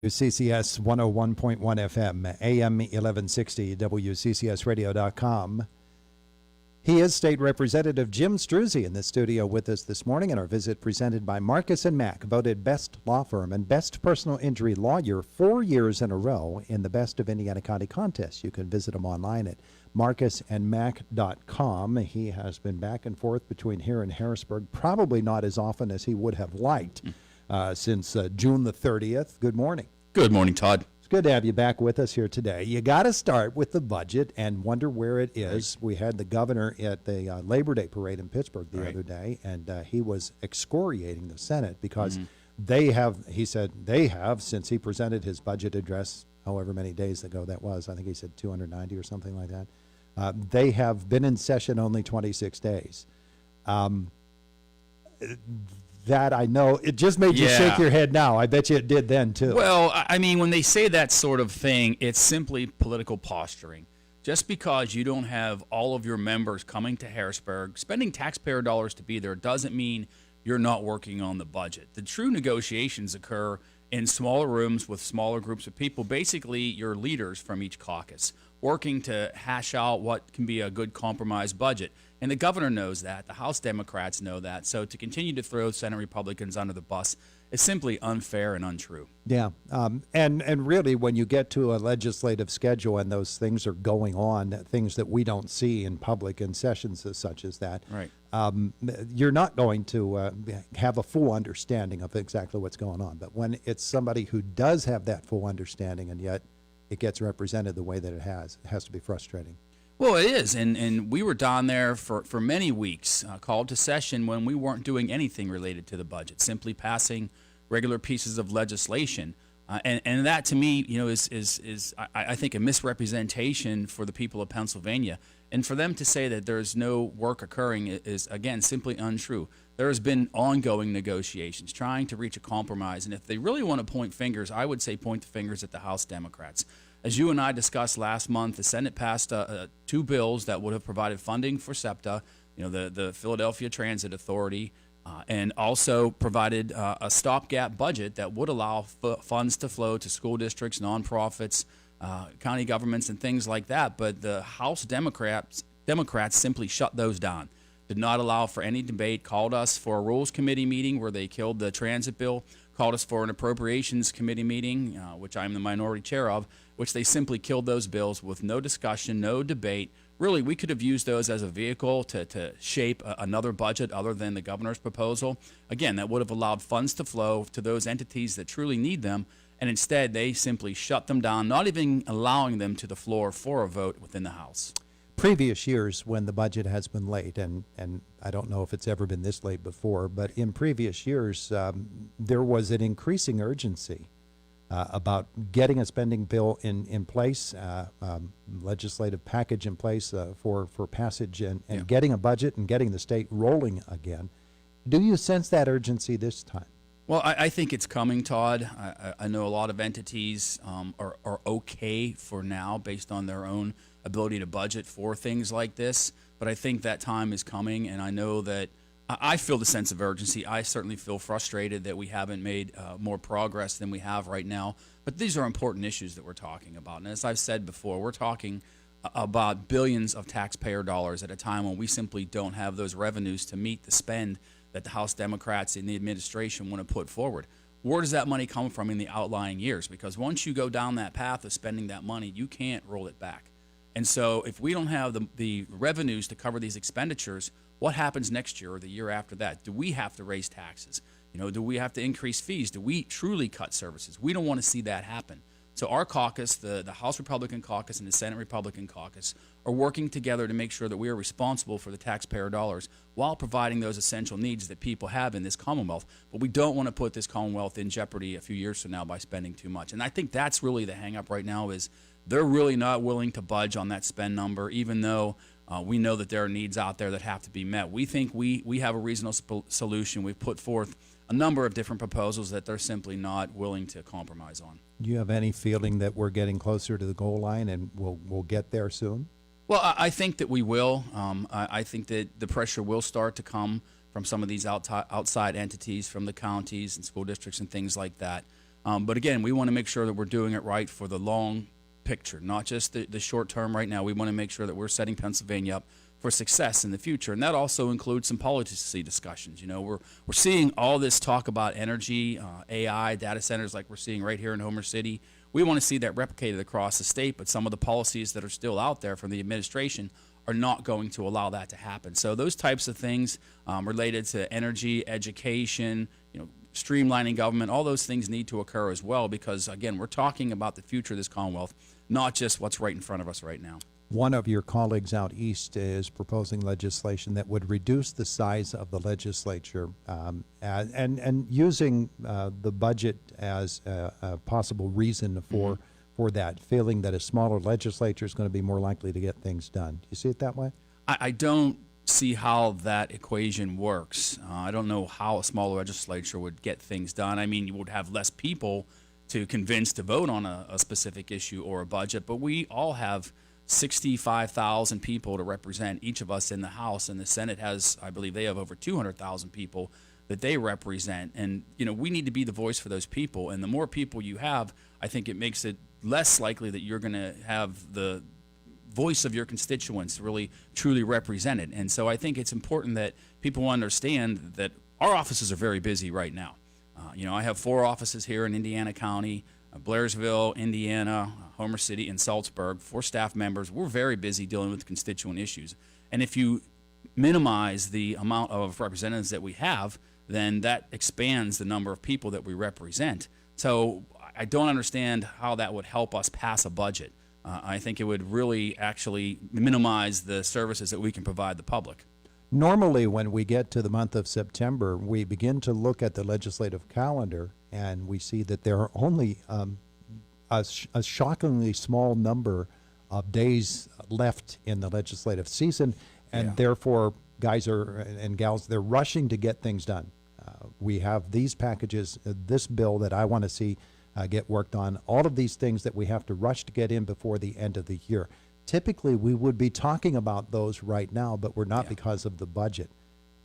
CCS 101.1 FM, AM 1160, WCCSradio.com. He is State Representative Jim Struzzi in the studio with us this morning, and our visit presented by Marcus & Mack, voted Best Law Firm and Best Personal Injury Lawyer 4 years in a row in the Best of Indiana County contest. You can visit him online at marcusandmack.com. He has been back and forth between here and Harrisburg, probably not as often as he would have liked. Since June the 30th. Good morning. Good morning, Todd. It's good to have you back with us here today. You got to start with the budget and wonder where it is. Right. We had the governor at the Labor Day parade in Pittsburgh the other day, and he was excoriating the Senate because they have, he said, since he presented his budget address however many days ago that was, I think he said 290 or something like that, they have been in session only 26 days. That I know, it just made you shake your head now. I bet you it did then too. Well, I mean, when they say that sort of thing, it's simply political posturing. Just because you don't have all of your members coming to Harrisburg, spending taxpayer dollars to be there, doesn't mean you're not working on the budget. The true negotiations occur in smaller rooms with smaller groups of people, basically your leaders from each caucus, working to hash out what can be a good compromise budget. And the governor knows that. The House Democrats know that. So to continue to throw Senate Republicans under the bus is simply unfair and untrue. Yeah. And really, when you get to a legislative schedule and those things are going on, things that we don't see in public in sessions such as that, right. You're not going to have a full understanding of exactly what's going on. But when it's somebody who does have that full understanding and yet it gets represented the way that it has to be frustrating. Well, it is, and we were down there for many weeks, called to session when we weren't doing anything related to the budget, simply passing regular pieces of legislation. And that, to me, is I think a misrepresentation for the people of Pennsylvania. And for them to say that there's no work occurring is, again, simply untrue. There has been ongoing negotiations, trying to reach a compromise. And if they really want to point fingers, I would say point the fingers at the House Democrats. As you and I discussed last month, the Senate passed two bills that would have provided funding for SEPTA, the Philadelphia Transit Authority, and also provided a stopgap budget that would allow funds to flow to school districts, nonprofits, county governments, and things like that. But the House Democrats simply shut those down, did not allow for any debate, called us for a Rules Committee meeting where they killed the transit bill, called us for an Appropriations Committee meeting, which I'm the minority chair of, which they simply killed those bills with no discussion, no debate. Really, we could have used those as a vehicle to shape another budget other than the governor's proposal. Again, that would have allowed funds to flow to those entities that truly need them, and instead they simply shut them down, not even allowing them to the floor for a vote within the House. Previous years when the budget has been late, and I don't know if it's ever been this late before, but in previous years there was an increasing urgency about getting a spending bill in place, legislative package in place for passage and getting a budget and getting the state rolling again. Do you sense that urgency this time? Well, I think it's coming, Todd. I know a lot of entities are okay for now based on their own ability to budget for things like this, but I think that time is coming, and I know that I feel the sense of urgency. I certainly feel frustrated that we haven't made more progress than we have right now, but these are important issues that we're talking about, and as I've said before, we're talking about billions of taxpayer dollars at a time when we simply don't have those revenues to meet the spend that the House Democrats in the administration want to put forward. Where does that money come from in the outlying years? Because once you go down that path of spending that money, you can't roll it back. And so if we don't have the revenues to cover these expenditures, what happens next year or the year after that? Do we have to raise taxes? Do we have to increase fees? Do we truly cut services? We don't want to see that happen. So our caucus, the House Republican caucus and the Senate Republican caucus, are working together to make sure that we are responsible for the taxpayer dollars while providing those essential needs that people have in this Commonwealth. But we don't want to put this Commonwealth in jeopardy a few years from now by spending too much. And I think that's really the hang-up right now is they're really not willing to budge on that spend number, even though we know that there are needs out there that have to be met. We think we have a reasonable solution. We've put forth a number of different proposals that they're simply not willing to compromise on. Do you have any feeling that we're getting closer to the goal line and we'll get there soon? Well, I think that we will. I think that the pressure will start to come from some of these outside entities, from the counties and school districts and things like that. But again, we want to make sure that we're doing it right for the long picture, not just the short term right now. We want to make sure that we're setting Pennsylvania up for success in the future, and that also includes some policy discussions. We're seeing all this talk about energy, AI, data centers, like we're seeing right here in Homer City. We want to see that replicated across the state, but some of the policies that are still out there from the administration are not going to allow that to happen. So those types of things related to energy, education, streamlining government, all those things need to occur as well, because again, we're talking about the future of this Commonwealth, not just what's right in front of us right now. One of your colleagues out east is proposing legislation that would reduce the size of the legislature, and using the budget as a possible reason for that, feeling that a smaller legislature is going to be more likely to get things done. Do you see it that way? I don't see how that equation works. I don't know how a smaller legislature would get things done. I mean, you would have less people to convince to vote on a specific issue or a budget, but we all have 65,000 people to represent each of us in the House, and the Senate has, I believe they have over 200,000 people that they represent. And, we need to be the voice for those people. And the more people you have, I think it makes it less likely that you're going to have the voice of your constituents really truly represented. And so I think it's important that people understand that our offices are very busy right now. I have 4 offices here in Indiana County, Blairsville, Indiana, Homer City, and Salzburg, 4 staff members. We're very busy dealing with constituent issues. And if you minimize the amount of representatives that we have, then that expands the number of people that we represent. So I don't understand how that would help us pass a budget. I think it would really actually minimize the services that we can provide the public. Normally, when we get to the month of September, we begin to look at the legislative calendar, and we see that there are only a shockingly small number of days left in the legislative season, and therefore, guys and gals, they're rushing to get things done. We have these packages, this bill that I want to see get worked on, all of these things that we have to rush to get in before the end of the year. Typically, we would be talking about those right now, but we're not because of the budget.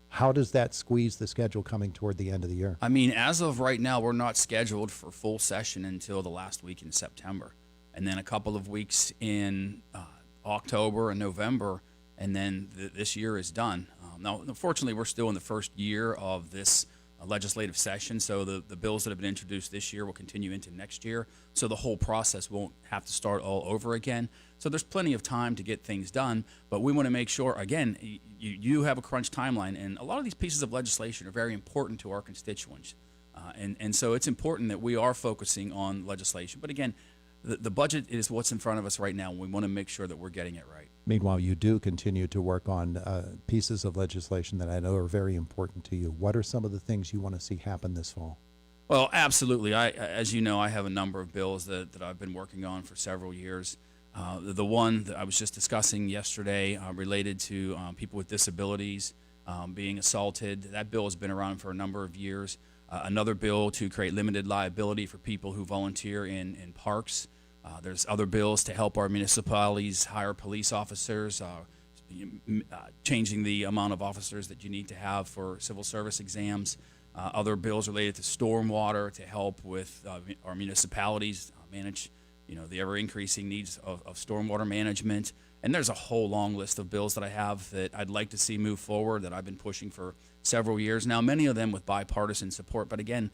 How does that squeeze the schedule coming toward the end of the year? I mean, as of right now, we're not scheduled for full session until the last week in September, and then a couple of weeks in October and November, and then this year is done. Now, unfortunately, we're still in the first year of this legislative session, so the bills that have been introduced this year will continue into next year, so the whole process won't have to start all over again. So there's plenty of time to get things done, but we want to make sure, again, you have a crunch timeline, and a lot of these pieces of legislation are very important to our constituents, and so it's important that we are focusing on legislation. But again, the budget is what's in front of us right now, and we want to make sure that we're getting it right. Meanwhile, you do continue to work on pieces of legislation that I know are very important to you. What are some of the things you want to see happen this fall? Well, absolutely. As you know, I have a number of bills that I've been working on for several years. The one that I was just discussing yesterday related to people with disabilities being assaulted, that bill has been around for a number of years. Another bill to create limited liability for people who volunteer in parks. There's other bills to help our municipalities hire police officers, changing the amount of officers that you need to have for civil service exams. Other bills related to stormwater to help with our municipalities manage the ever-increasing needs of stormwater management. And there's a whole long list of bills that I have that I'd like to see move forward that I've been pushing for several years now, many of them with bipartisan support. But again,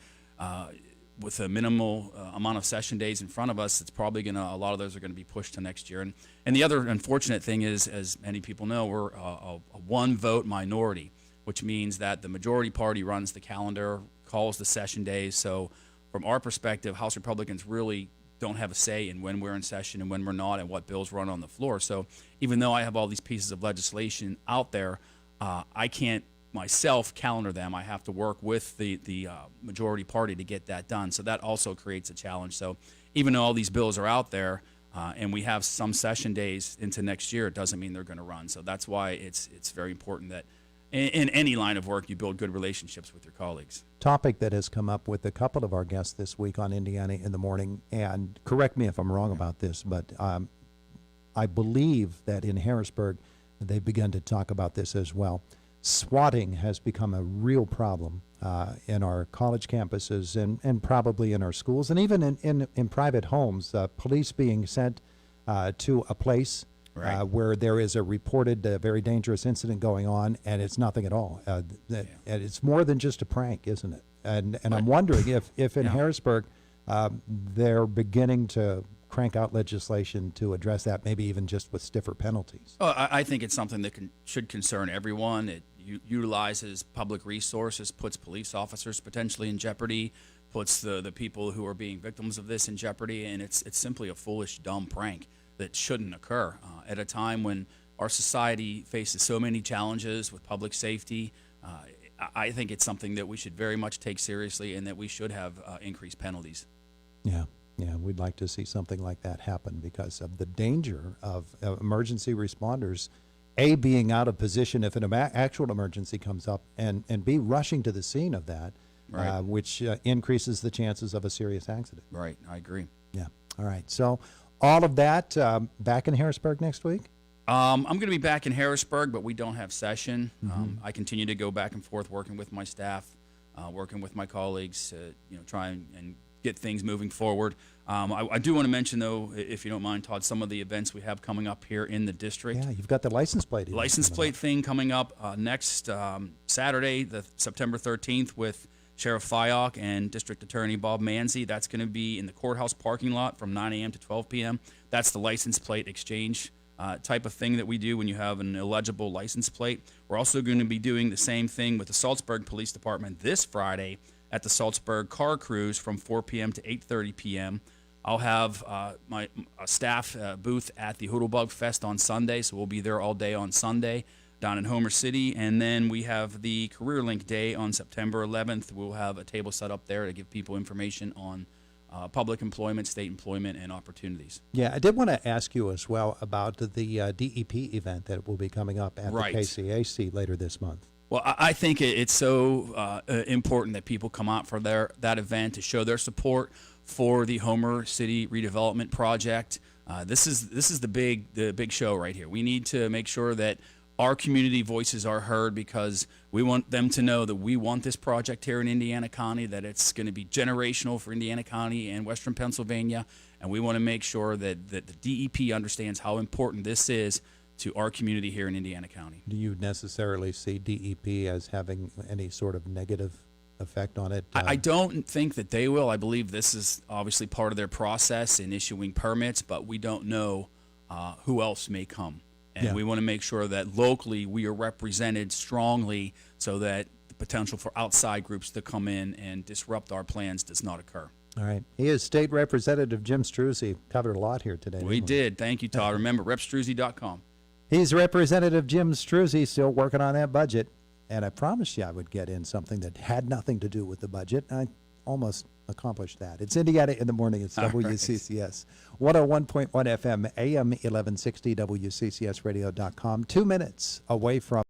with a minimal amount of session days in front of us, it's probably a lot of those are going to be pushed to next year. And the other unfortunate thing is, as many people know, we're a one-vote minority, which means that the majority party runs the calendar, calls the session days. So from our perspective, House Republicans really don't have a say in when we're in session and when we're not and what bills run on the floor. So even though I have all these pieces of legislation out there, I can't myself calendar them. I have to work with the majority party to get that done. So that also creates a challenge. So even though all these bills are out there and we have some session days into next year, it doesn't mean they're going to run. So that's why it's very important that in any line of work you build good relationships with your colleagues. Topic that has come up with a couple of our guests this week on Indiana in the Morning, and correct me if I'm wrong about this, but I believe that in Harrisburg they've begun to talk about this as well. Swatting has become a real problem in our college campuses and probably in our schools and even in private homes, police being sent to a place Right. where there is a reported very dangerous incident going on, and it's nothing at all. And it's more than just a prank, isn't it? And I'm wondering if in Harrisburg they're beginning to crank out legislation to address that, maybe even just with stiffer penalties. Oh, I think it's something that should concern everyone. It utilizes public resources, puts police officers potentially in jeopardy, puts the people who are being victims of this in jeopardy, and it's simply a foolish, dumb prank that shouldn't occur at a time when our society faces so many challenges with public safety. I think it's something that we should very much take seriously and that we should have increased penalties. Yeah, we'd like to see something like that happen because of the danger of emergency responders, A, being out of position if an actual emergency comes up, and B, rushing to the scene of that, Right. which increases the chances of a serious accident. Right, I agree. Yeah, all right. So all of that back in Harrisburg next week? I'm going to be back in Harrisburg, but we don't have session. I continue to go back and forth working with my staff, working with my colleagues to try and get things moving forward. I do want to mention, though, if you don't mind, Todd, some of the events we have coming up here in the district. Yeah, you've got the license plate. License plate thing coming up next Saturday, the September 13th, with Sheriff Fyock and District Attorney Bob Manzi. That's going to be in the courthouse parking lot from 9 a.m. to 12 p.m. That's the license plate exchange type of thing that we do when you have an illegible license plate. We're also going to be doing the same thing with the Salzburg Police Department this Friday at the Salzburg Car Cruise from 4 p.m. to 8:30 p.m. I'll have my staff booth at the Hoodlebug Fest on Sunday, so we'll be there all day on Sunday down in Homer City. And then we have the Career Link Day on September 11th. We'll have a table set up there to give people information on public employment, state employment, and opportunities. Yeah, I did want to ask you as well about the DEP event that will be coming up at Right. the KCAC later this month. Well, I think it's so important that people come out for that event to show their support for the Homer City redevelopment project. This is the big show right here. We need to make sure that our community voices are heard because we want them to know that we want this project here in Indiana County, that it's going to be generational for Indiana County and Western Pennsylvania, and we want to make sure that the DEP understands how important this is to our community here in Indiana County. Do you necessarily see DEP as having any sort of negative effect on it? I don't think that they will. I believe this is obviously part of their process in issuing permits, but we don't know who else may come. And we want to make sure that locally we are represented strongly so that the potential for outside groups to come in and disrupt our plans does not occur. All right. He is State Representative Jim Struzzi. Covered a lot here today. We did. Thank you, Todd. Remember, repstruzzi.com. He's Representative Jim Struzzi, still working on that budget. And I promised you I would get in something that had nothing to do with the budget. I almost accomplished that. It's Indiana in the Morning. It's WCCS. 101.1 FM, AM 1160, WCCSradio.com. 2 minutes away from